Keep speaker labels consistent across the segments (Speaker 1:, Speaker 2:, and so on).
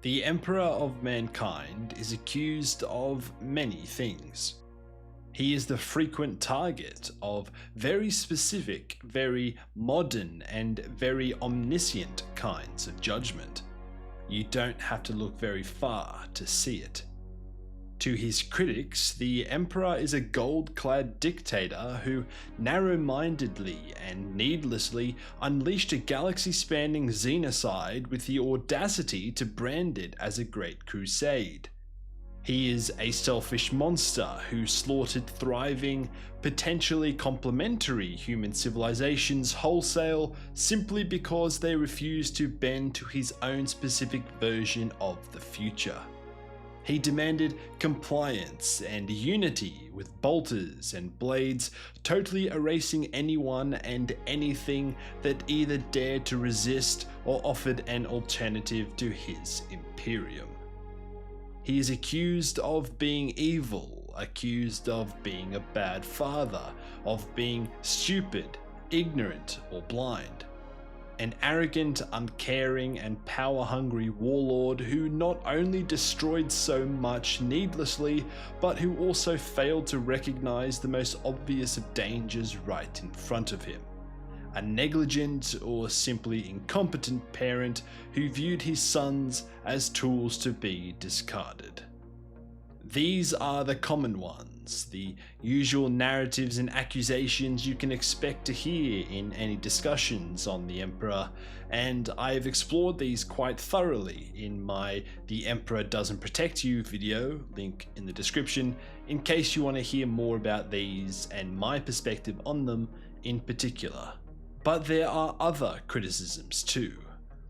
Speaker 1: The Emperor of Mankind is accused of many things. He is the frequent target of very specific, very modern, and very omniscient kinds of judgment. You don't have to look very far to see it. To his critics, the Emperor is a gold-clad dictator who narrow-mindedly and needlessly unleashed a galaxy-spanning xenocide with the audacity to brand it as a great crusade. He is a selfish monster who slaughtered thriving, potentially complementary human civilizations wholesale simply because they refused to bend to his own specific version of the future. He demanded compliance and unity with bolters and blades, totally erasing anyone and anything that either dared to resist or offered an alternative to his imperium. He is accused of being evil, accused of being a bad father, of being stupid, ignorant, or blind. An arrogant, uncaring, and power-hungry warlord who not only destroyed so much needlessly, but who also failed to recognize the most obvious of dangers right in front of him. A negligent or simply incompetent parent who viewed his sons as tools to be discarded. These are the common ones, the usual narratives and accusations you can expect to hear in any discussions on the Emperor, and I have explored these quite thoroughly in my The Emperor Doesn't Protect You video, link in the description, in case you want to hear more about these and my perspective on them in particular. But there are other criticisms too,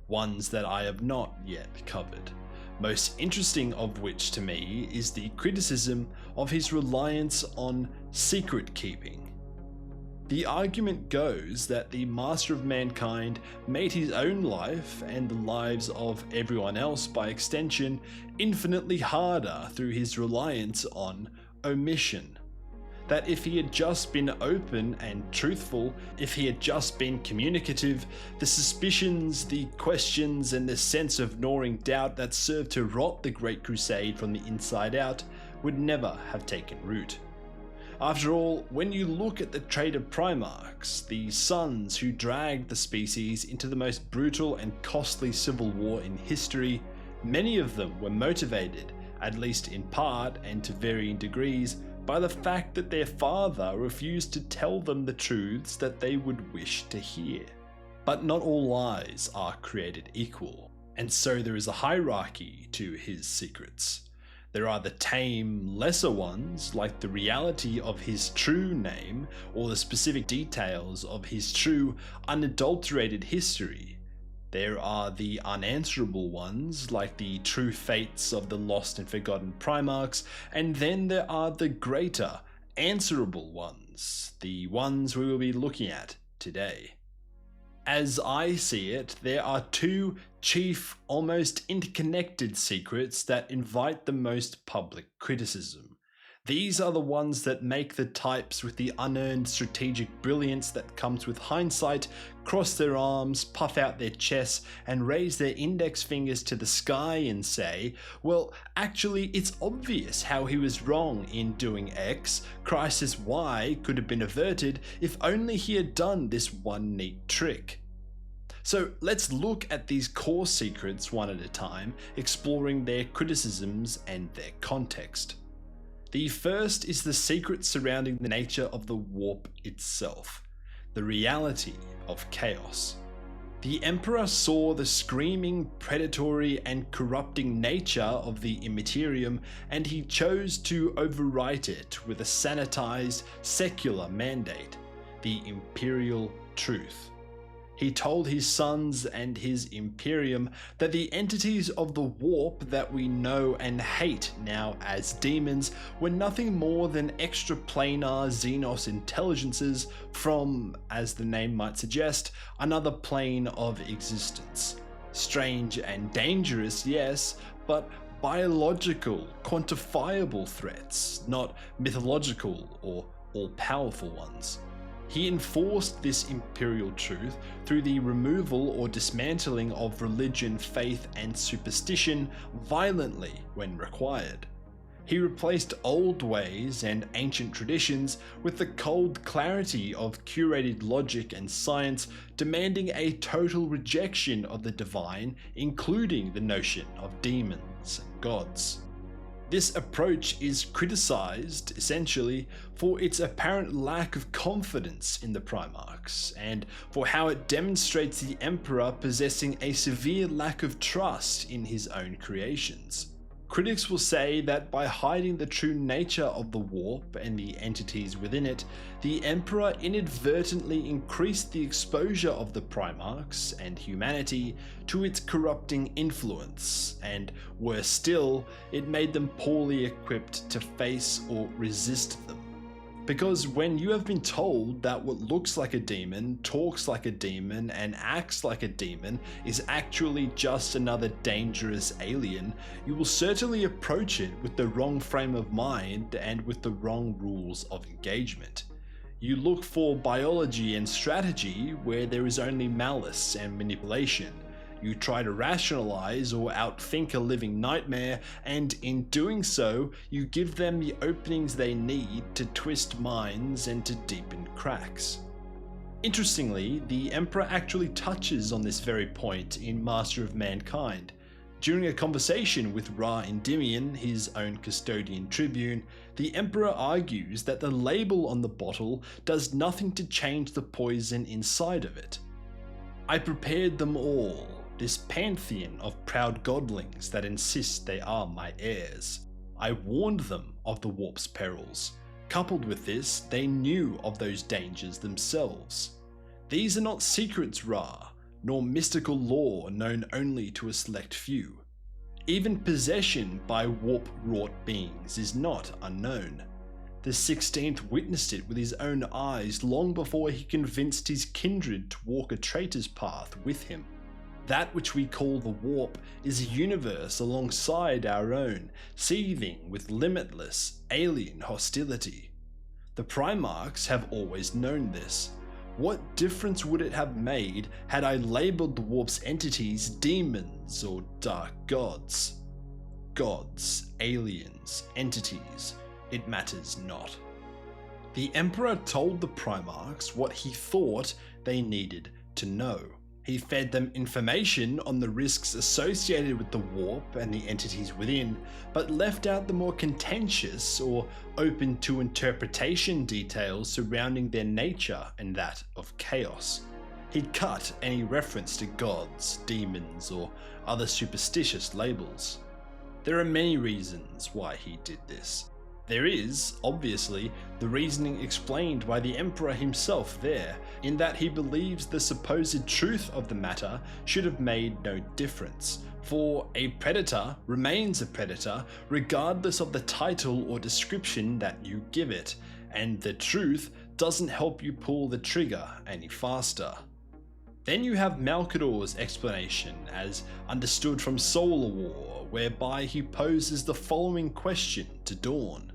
Speaker 1: ones that I have not yet covered. Most interesting of which to me is the criticism of his reliance on secret keeping. The argument goes that the Master of Mankind made his own life and the lives of everyone else by extension infinitely harder through his reliance on omission. That if he had just been open and truthful, if he had just been communicative, the suspicions, the questions, and the sense of gnawing doubt that served to rot the Great Crusade from the inside out would never have taken root. After all, when you look at the traitor Primarchs, the sons who dragged the species into the most brutal and costly civil war in history, many of them were motivated, at least in part and to varying degrees, by the fact that their father refused to tell them the truths that they would wish to hear. But not all lies are created equal, and so there is a hierarchy to his secrets. There are the tame, lesser ones, like the reality of his true name or the specific details of his true, unadulterated history. There are the unanswerable ones, like the true fates of the lost and forgotten Primarchs, and then there are the greater, answerable ones, the ones we will be looking at today. As I see it, there are two chief, almost interconnected secrets that invite the most public criticism. These are the ones that make the types with the unearned strategic brilliance that comes with hindsight cross their arms, puff out their chests, and raise their index fingers to the sky and say, well, actually it's obvious how he was wrong in doing X, crisis Y could have been averted if only he had done this one neat trick. So let's look at these core secrets one at a time, exploring their criticisms and their context. The first is the secret surrounding the nature of the warp itself, the reality of chaos. The Emperor saw the screaming, predatory, and corrupting nature of the Immaterium, and he chose to overwrite it with a sanitized, secular mandate, the Imperial Truth. He told his sons and his Imperium that the entities of the warp that we know and hate now as demons were nothing more than extraplanar Xenos intelligences from, as the name might suggest, another plane of existence. Strange and dangerous, yes, but biological, quantifiable threats, not mythological or all-powerful ones. He enforced this imperial truth through the removal or dismantling of religion, faith, and superstition violently when required. He replaced old ways and ancient traditions with the cold clarity of curated logic and science, demanding a total rejection of the divine, including the notion of demons and gods. This approach is criticized, essentially, for its apparent lack of confidence in the Primarchs, and for how it demonstrates the Emperor possessing a severe lack of trust in his own creations. Critics will say that by hiding the true nature of the warp and the entities within it, the Emperor inadvertently increased the exposure of the Primarchs and humanity to its corrupting influence, and worse still, it made them poorly equipped to face or resist them. Because when you have been told that what looks like a demon, talks like a demon, and acts like a demon is actually just another dangerous alien, you will certainly approach it with the wrong frame of mind and with the wrong rules of engagement. You look for biology and strategy where there is only malice and manipulation. You try to rationalize or outthink a living nightmare, and in doing so, you give them the openings they need to twist minds and to deepen cracks. Interestingly, the Emperor actually touches on this very point in Master of Mankind. During a conversation with Ra Endymion, his own custodian tribune, the Emperor argues that the label on the bottle does nothing to change the poison inside of it. I prepared them all, this pantheon of proud godlings that insist they are my heirs. I warned them of the warp's perils. Coupled with this, they knew of those dangers themselves. These are not secrets, Ra, nor mystical lore known only to a select few. Even possession by warp-wrought beings is not unknown. The 16th witnessed it with his own eyes long before he convinced his kindred to walk a traitor's path with him. That which we call the warp is a universe alongside our own, seething with limitless, alien hostility. The Primarchs have always known this. What difference would it have made had I labelled the warp's entities demons or dark gods? Gods, aliens, entities, it matters not. The Emperor told the Primarchs what he thought they needed to know. He fed them information on the risks associated with the warp and the entities within, but left out the more contentious or open to interpretation details surrounding their nature and that of chaos. He cut any reference to gods, demons, or other superstitious labels. There are many reasons why he did this. There is, obviously, the reasoning explained by the Emperor himself there, in that he believes the supposed truth of the matter should have made no difference, for a predator remains a predator regardless of the title or description that you give it, and the truth doesn't help you pull the trigger any faster. Then you have Malkador's explanation, as understood from Solar War, whereby he poses the following question to Dawn.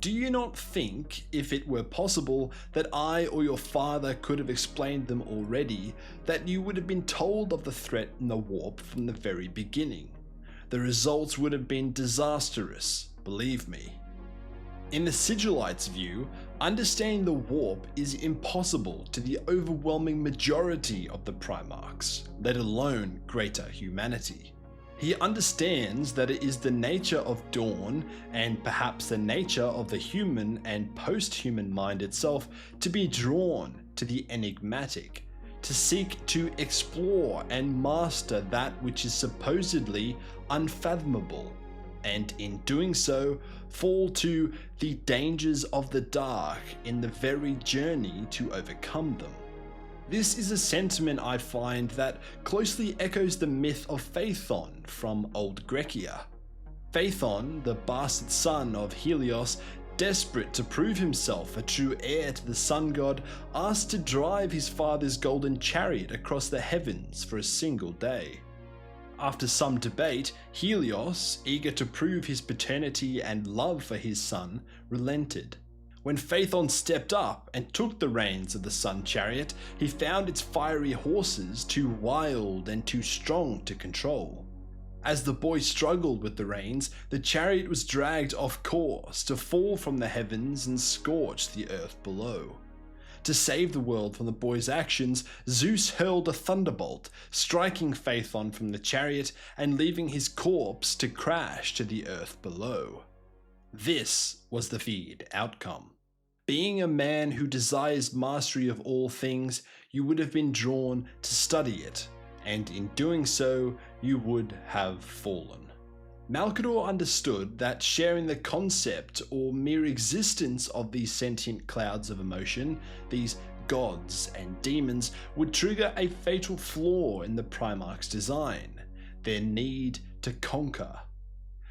Speaker 1: Do you not think, if it were possible, that I or your father could have explained them already, that you would have been told of the threat in the warp from the very beginning? The results would have been disastrous, believe me. In the Sigillites' view, understanding the warp is impossible to the overwhelming majority of the Primarchs, let alone greater humanity. He understands that it is the nature of Dawn, and perhaps the nature of the human and post-human mind itself, to be drawn to the enigmatic, to seek to explore and master that which is supposedly unfathomable, and in doing so, fall to the dangers of the dark in the very journey to overcome them. This is a sentiment I find that closely echoes the myth of Phaethon from Old Grecia. Phaethon, the bastard son of Helios, desperate to prove himself a true heir to the sun god, asked to drive his father's golden chariot across the heavens for a single day. After some debate, Helios, eager to prove his paternity and love for his son, relented. When Phaethon stepped up and took the reins of the Sun Chariot, he found its fiery horses too wild and too strong to control. As the boy struggled with the reins, the chariot was dragged off course to fall from the heavens and scorch the earth below. To save the world from the boy's actions, Zeus hurled a thunderbolt, striking Phaethon from the chariot and leaving his corpse to crash to the earth below. This was the feared outcome. Being a man who desires mastery of all things, you would have been drawn to study it, and in doing so, you would have fallen. Malcador understood that sharing the concept or mere existence of these sentient clouds of emotion, these gods and demons, would trigger a fatal flaw in the Primarch's design, their need to conquer.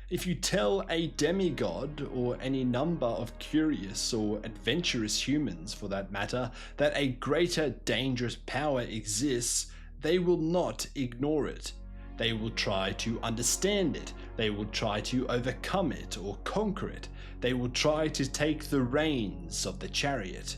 Speaker 1: If you tell a demigod, or any number of curious or adventurous humans for that matter, that a greater dangerous power exists, they will not ignore it. They will try to understand it, they will try to overcome it or conquer it, they will try to take the reins of the chariot.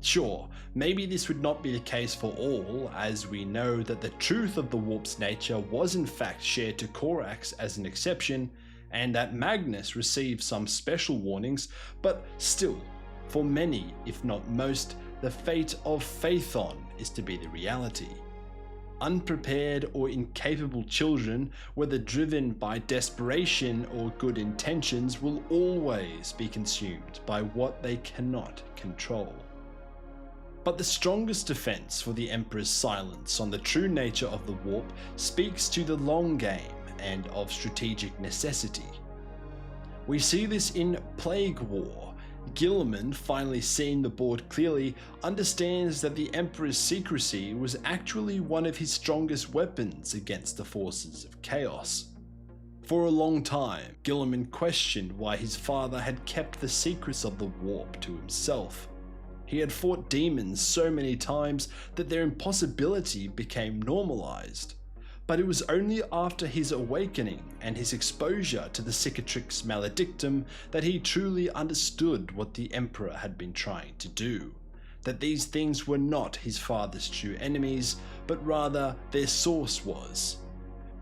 Speaker 1: Sure, maybe this would not be the case for all, as we know that the truth of the warp's nature was in fact shared to Corax as an exception, and that Magnus received some special warnings, but still, for many, if not most, the fate of Phaethon is to be the reality. Unprepared or incapable children, whether driven by desperation or good intentions, will always be consumed by what they cannot control. But the strongest defense for the Emperor's silence on the true nature of the warp speaks to the long game and of strategic necessity. We see this in Plague War. Guilliman, finally seeing the board clearly, understands that the Emperor's secrecy was actually one of his strongest weapons against the forces of chaos. For a long time, Guilliman questioned why his father had kept the secrets of the warp to himself. He had fought demons so many times that their impossibility became normalized. But it was only after his awakening and his exposure to the cicatrix maledictum that he truly understood what the Emperor had been trying to do. That these things were not his father's true enemies, but rather their source was.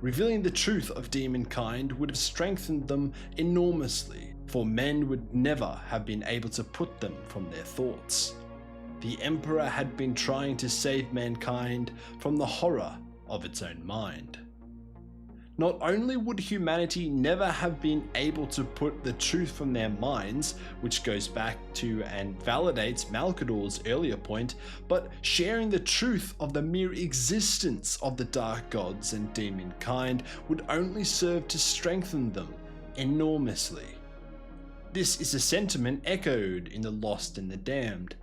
Speaker 1: Revealing the truth of demonkind would have strengthened them enormously, for men would never have been able to put them from their thoughts. The Emperor had been trying to save mankind from the horror of its own mind. Not only would humanity never have been able to put the truth from their minds, which goes back to and validates Malcador's earlier point, but sharing the truth of the mere existence of the dark gods and demonkind would only serve to strengthen them enormously. This is a sentiment echoed in the Lost and the Damned.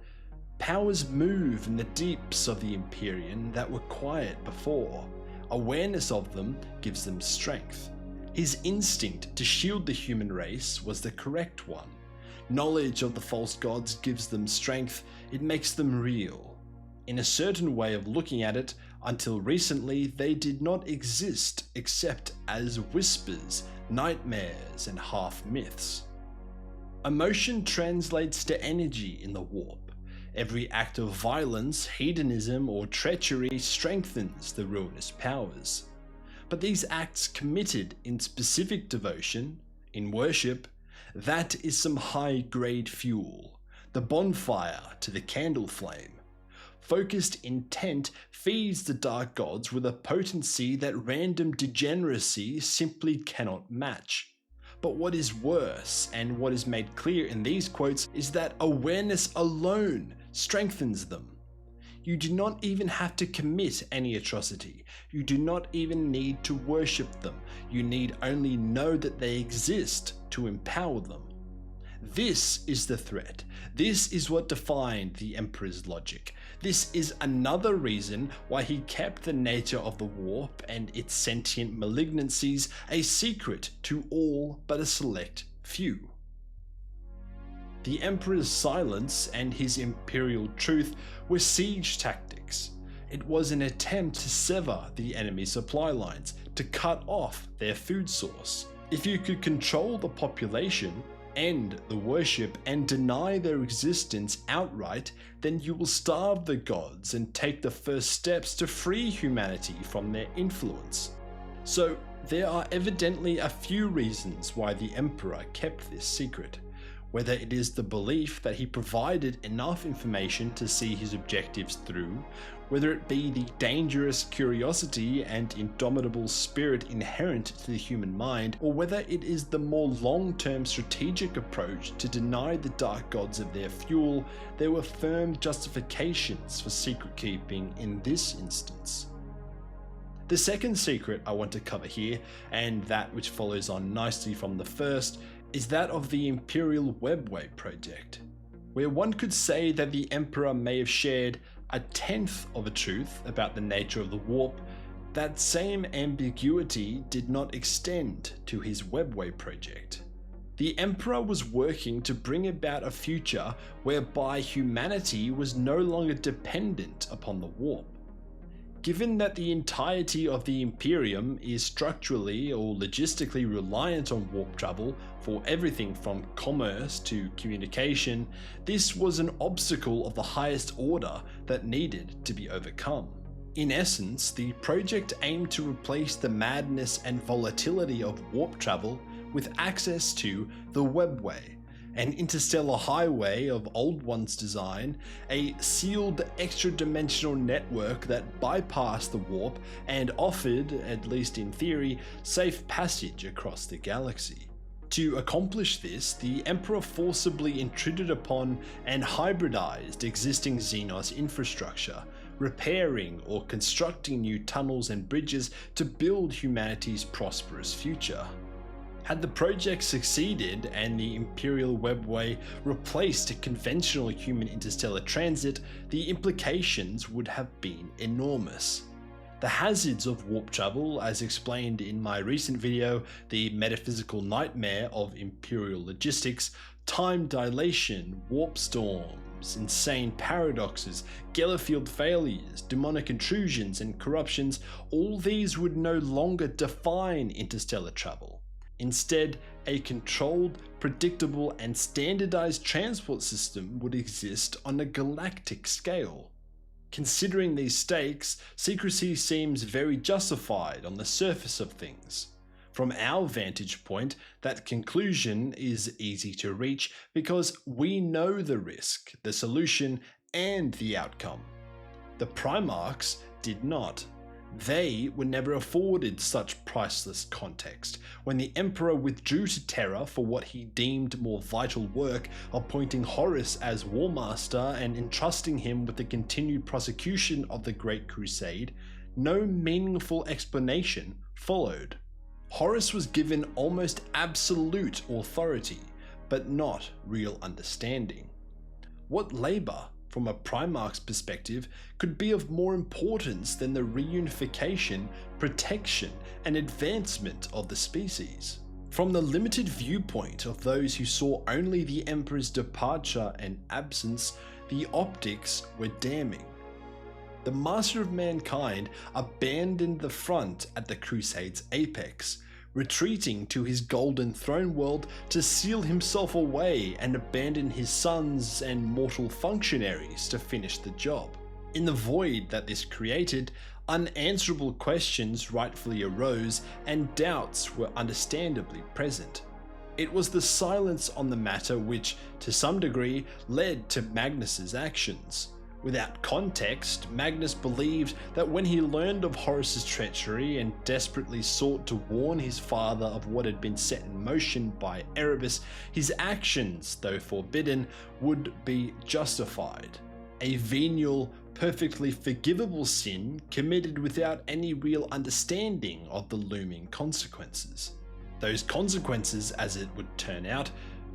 Speaker 1: Powers move in the deeps of the Empyrean that were quiet before. Awareness of them gives them strength. His instinct to shield the human race was the correct one. Knowledge of the false gods gives them strength, it makes them real. In a certain way of looking at it, until recently they did not exist except as whispers, nightmares, and half-myths. Emotion translates to energy in the warp. Every act of violence, hedonism, or treachery strengthens the ruinous powers. But these acts committed in specific devotion, in worship, that is some high-grade fuel, the bonfire to the candle flame. Focused intent feeds the dark gods with a potency that random degeneracy simply cannot match. But what is worse, and what is made clear in these quotes, is that awareness alone strengthens them. You do not even have to commit any atrocity. You do not even need to worship them. You need only know that they exist to empower them. This is the threat. This is what defined the Emperor's logic. This is another reason why he kept the nature of the warp and its sentient malignancies a secret to all but a select few. The Emperor's silence and his imperial truth were siege tactics. It was an attempt to sever the enemy's supply lines, to cut off their food source. If you could control the population, end the worship and deny their existence outright, then you will starve the gods and take the first steps to free humanity from their influence. So there are evidently a few reasons why the Emperor kept this secret. Whether it is the belief that he provided enough information to see his objectives through, whether it be the dangerous curiosity and indomitable spirit inherent to the human mind, or whether it is the more long-term strategic approach to deny the dark gods of their fuel, there were firm justifications for secret keeping in this instance. The second secret I want to cover here, and that which follows on nicely from the first, is that of the Imperial Webway project, where one could say that the Emperor may have shared a tenth of a truth about the nature of the warp. That same ambiguity did not extend to his Webway project. The Emperor was working to bring about a future whereby humanity was no longer dependent upon the warp. Given that the entirety of the Imperium is structurally or logistically reliant on warp travel for everything from commerce to communication, this was an obstacle of the highest order that needed to be overcome. In essence, the project aimed to replace the madness and volatility of warp travel with access to the Webway, an interstellar highway of Old One's design, a sealed extra-dimensional network that bypassed the warp and offered, at least in theory, safe passage across the galaxy. To accomplish this, the Emperor forcibly intruded upon and hybridized existing Xenos infrastructure, repairing or constructing new tunnels and bridges to build humanity's prosperous future. Had the project succeeded and the Imperial Webway replaced conventional human interstellar transit, the implications would have been enormous. The hazards of warp travel, as explained in my recent video, The Metaphysical Nightmare of Imperial Logistics, time dilation, warp storms, insane paradoxes, Gellerfield failures, demonic intrusions and corruptions, all these would no longer define interstellar travel. Instead, a controlled, predictable, and standardized transport system would exist on a galactic scale. Considering these stakes, secrecy seems very justified on the surface of things. From our vantage point, that conclusion is easy to reach because we know the risk, the solution, and the outcome. The Primarchs did not. They were never afforded such priceless context. When the Emperor withdrew to Terra for what he deemed more vital work, appointing Horus as War Master and entrusting him with the continued prosecution of the Great Crusade, no meaningful explanation followed. Horus was given almost absolute authority, but not real understanding. What labor, from a Primarch's perspective, could be of more importance than the reunification, protection, and advancement of the species? From the limited viewpoint of those who saw only the Emperor's departure and absence, the optics were damning. The Master of Mankind abandoned the front at the Crusade's apex, retreating to his Golden Throne world to seal himself away and abandon his sons and mortal functionaries to finish the job. In the void that this created, unanswerable questions rightfully arose and doubts were understandably present. It was the silence on the matter which, to some degree, led to Magnus's actions. Without context, Magnus believed that when he learned of Horus's treachery and desperately sought to warn his father of what had been set in motion by Erebus, his actions, though forbidden, would be justified. A venial, perfectly forgivable sin committed without any real understanding of the looming consequences. Those consequences, as it would turn out,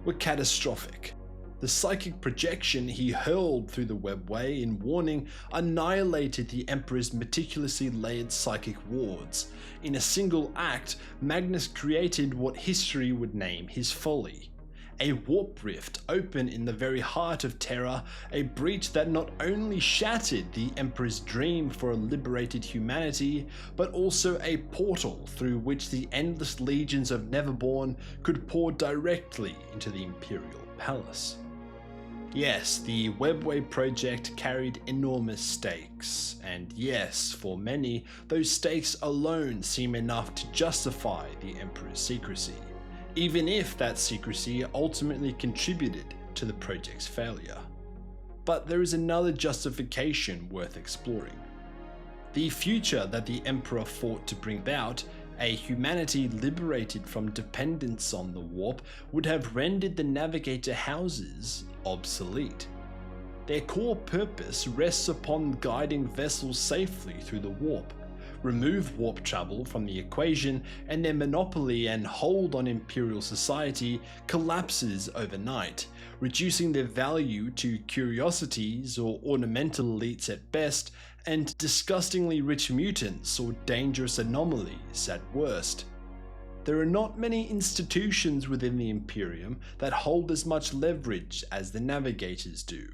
Speaker 1: were catastrophic. The psychic projection he hurled through the webway in warning annihilated the Emperor's meticulously layered psychic wards. In a single act, Magnus created what history would name his folly. a warp rift open in the very heart of Terra, a breach that not only shattered the Emperor's dream for a liberated humanity, but also a portal through which the endless legions of Neverborn could pour directly into the Imperial Palace. Yes, the Webway project carried enormous stakes, and yes, for many, those stakes alone seem enough to justify the Emperor's secrecy, even if that secrecy ultimately contributed to the project's failure. But there is another justification worth exploring. The future that the Emperor fought to bring about, a humanity liberated from dependence on the warp, would have rendered the navigator houses obsolete. Their core purpose rests upon guiding vessels safely through the warp. Remove warp travel from the equation, and their monopoly and hold on Imperial society collapses overnight, reducing their value to curiosities or ornamental elites at best, and disgustingly rich mutants or dangerous anomalies at worst. There are not many institutions within the Imperium that hold as much leverage as the navigators do.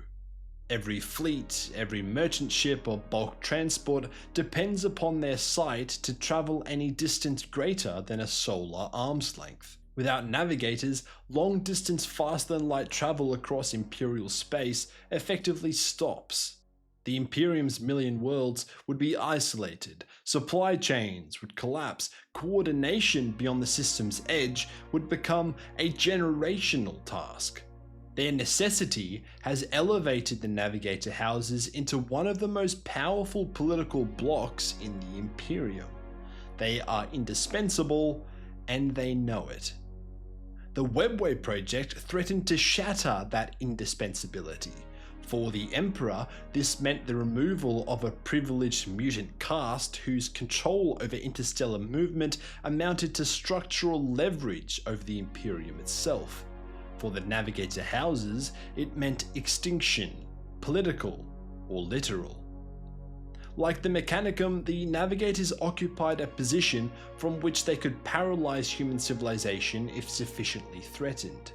Speaker 1: Every fleet, every merchant ship or bulk transport depends upon their sight to travel any distance greater than a solar arm's length. Without navigators, long-distance faster-than-light travel across Imperial space effectively stops. The Imperium's million worlds would be isolated, supply chains would collapse, coordination beyond the system's edge would become a generational task. Their necessity has elevated the navigator houses into one of the most powerful political blocs in the Imperium. They are indispensable, and they know it. The Webway project threatened to shatter that indispensability. For the Emperor, this meant the removal of a privileged mutant caste whose control over interstellar movement amounted to structural leverage over the Imperium itself. For the navigator houses, it meant extinction, political or literal. Like the Mechanicum, the navigators occupied a position from which they could paralyze human civilization if sufficiently threatened.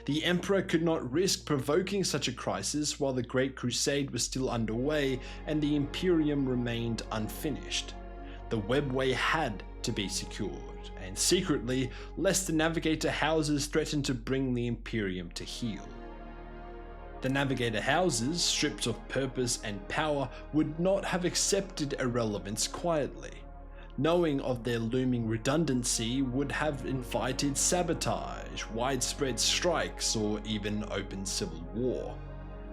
Speaker 1: The Emperor could not risk provoking such a crisis while the Great Crusade was still underway and the Imperium remained unfinished. The Webway had to be secured, and secretly, lest the Navigator houses threatened to bring the Imperium to heel. The Navigator houses, stripped of purpose and power, would not have accepted irrelevance quietly. Knowing of their looming redundancy would have invited sabotage, widespread strikes, or even open civil war.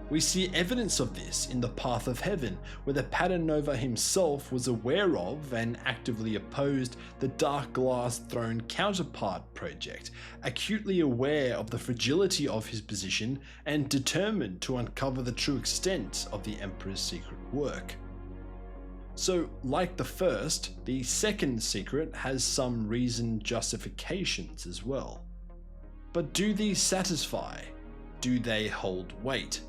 Speaker 1: We see evidence of this in the Path of Heaven, where the Paternova himself was aware of and actively opposed the Dark Glass Throne Counterpart project, acutely aware of the fragility of his position and determined to uncover the true extent of the Emperor's secret work. So, like the first, the second secret has some reasoned justifications as well. But do these satisfy? Do they hold weight?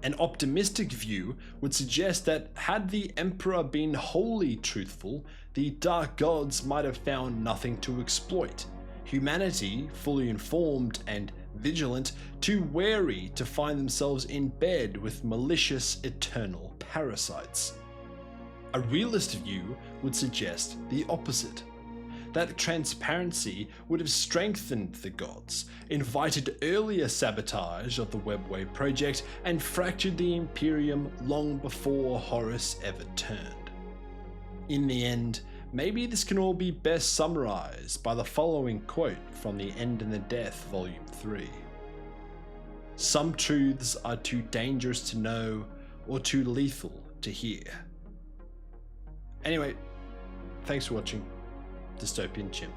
Speaker 1: An optimistic view would suggest that had the Emperor been wholly truthful, the Dark Gods might have found nothing to exploit. Humanity, fully informed and vigilant, too wary to find themselves in bed with malicious eternal parasites. A realist view would suggest the opposite. That transparency would have strengthened the gods, invited earlier sabotage of the Webway project, and fractured the Imperium long before Horus ever turned. In the end, maybe this can all be best summarized by the following quote from The End and the Death, Volume 3. "Some truths are too dangerous to know or too lethal to hear." Anyway, thanks for watching Dystopian Chimp.